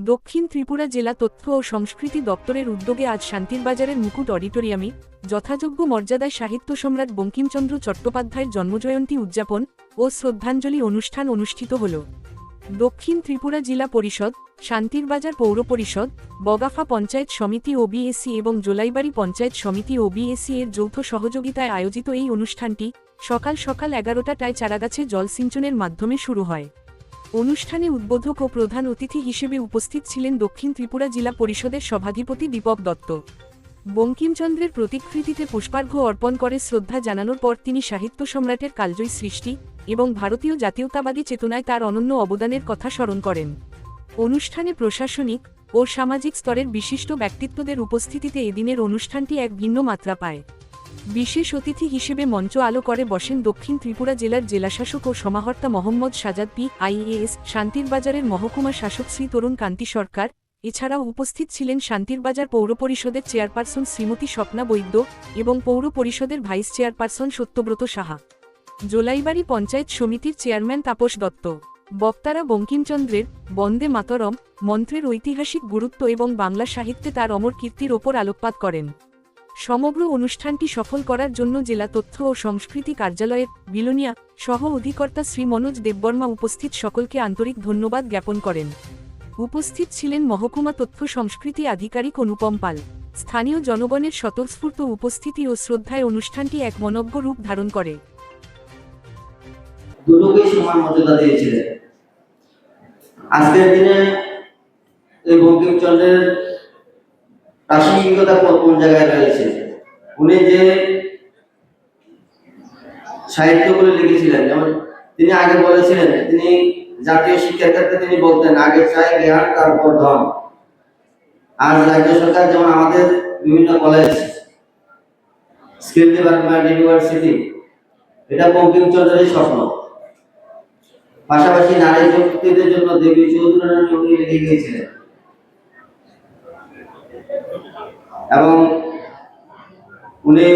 দক্ষিণ ত্রিপুরা জেলা তথ্য ও সংস্কৃতি দপ্তরের উদ্যোগে আজ শান্তিরবাজারের মুকুট অডিটোরিয়ামে যথাযোগ্য মর্যাদায় সাহিত্য সম্রাট বঙ্কিমচন্দ্র চট্টোপাধ্যায়ের জন্মজয়ন্তী উদযাপন ও শ্রদ্ধাঞ্জলি অনুষ্ঠান অনুষ্ঠিত হল। দক্ষিণ ত্রিপুরা জেলা পরিষদ, শান্তিরবাজার পৌর পরিষদ, বগাফা পঞ্চায়েত সমিতি ওবিএসি এবং জোলাইবাড়ি পঞ্চায়েত সমিতি ওবিএসি এর যৌথ সহযোগিতায় আয়োজিত এই অনুষ্ঠানটি সকাল 11টায় চারাগাছে জলসিঞ্চনের মাধ্যমে শুরু হয়। অনুষ্ঠানে উদ্বোধক ও প্রধান অতিথি হিসেবে উপস্থিত ছিলেন দক্ষিণ ত্রিপুরা জেলা পরিষদের সভাধিপতি দীপক দত্ত। বঙ্কিমচন্দ্রের প্রতিকৃতিতে পুষ্পার্ঘ্য অর্পণ করে শ্রদ্ধা জানানোর পর তিনি সাহিত্য সম্রাটের কালজয়ী সৃষ্টি এবং ভারতীয় জাতীয়তাবাদী চেতনায় তার অনন্য অবদানের কথা স্মরণ করেন। অনুষ্ঠানে প্রশাসনিক ও সামাজিক স্তরের বিশিষ্ট ব্যক্তিত্বদের উপস্থিতিতে এদিনের অনুষ্ঠানটি এক ভিন্ন মাত্রা পায়। বিশেষ অতিথি হিসেবে মঞ্চ আলো করে বসেন দক্ষিণ ত্রিপুরা জেলার জেলাশাসক ও সমাহর্তা মোহাম্মদ সাজাদ PIAS, শান্তিরবাজারের মহকুমা শাসক শ্রী তরুণ কান্তি সরকার। এছাড়াও উপস্থিত ছিলেন শান্তিরবাজার পৌর পরিষদের চেয়ারপারসন শ্রীমতী স্বপ্না বৈদ্য এবং পৌর পরিষদের ভাইস চেয়ারপারসন সত্যব্রত সাহা, জোলাইবাড়ি পঞ্চায়েত সমিতির চেয়ারম্যান তাপস দত্ত। বক্তারা বঙ্কিমচন্দ্রের বন্দে মাতরম মন্ত্রের ঐতিহাসিক গুরুত্ব এবং বাংলা সাহিত্যে তার অমর কীর্তির ওপর আলোকপাত করেন। সমগ্র অনুষ্ঠানটি সফল করার জন্য জেলা তথ্য ও সংস্কৃতি কার্যালয়ের বিলোনিয়া সহ অধিকর্তা শ্রী মনোজ দেববর্মা উপস্থিত সকলকে আন্তরিক ধন্যবাদ জ্ঞাপন করেন। উপস্থিত ছিলেন মহকুমা তথ্য সংস্কৃতি আধিকারিক অনুপম পাল। স্থানীয় জনগণের স্বতঃস্ফূর্ত উপস্থিতি ও শ্রদ্ধায় অনুষ্ঠানটি এক মনজ্ঞ রূপ ধারণ করে। দুটোকেই সমান মর্যাদা দিয়েছিলেন। আজকের দিনে এই বঙ্কিমচন্দ্রের প্রাসঙ্গিকতা কোন জায়গায় রয়েছে, উনি যে সাহিত্যগুলো লিখেছিলেন, যেমন তিনি আগে বলেছিলেন তিনি জাতীয় শিক্ষার ক্ষেত্রে তিনি বলতেন আগে চাই জ্ঞান তারপর ধন। আজ রাজ্য সরকার যেমন আমাদের বিভিন্ন কলেজ, স্কিল ডেভেলপমেন্ট ইউনিভার্সিটি, এটা বঙ্কিমচন্দ্রের স্বপ্ন। পাশাপাশি নারী যুক্তিদের জন্য দেবী চৌধুরানী উনি লিখে গিয়েছিলেন এবং উনি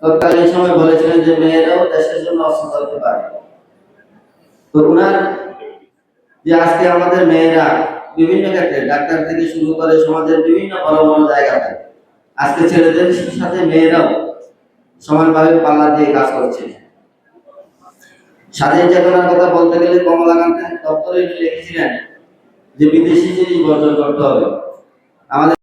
তৎকালীন সময় বলেছিলেন যে মেয়েরাও দেশের জন্য অস্ত্র ধরতে পারে। তো উনার যে আজকে আমাদের মেয়েরা বিভিন্ন ক্ষেত্রে ডাক্তার থেকে শুরু করে সমাজের বিভিন্ন বড় বড় জায়গাতে আজকে ছেলেদের সাথে মেয়েরাও সমানভাবে পাল্লা দিয়ে কাজ করছে। স্বাধীন চেতনার কথা বলতে গেলে কমলাকান্ত দপ্তরে লিখেছিলেন যে বিদেশি জিনিস বর্জন করতে হবে। আমাদের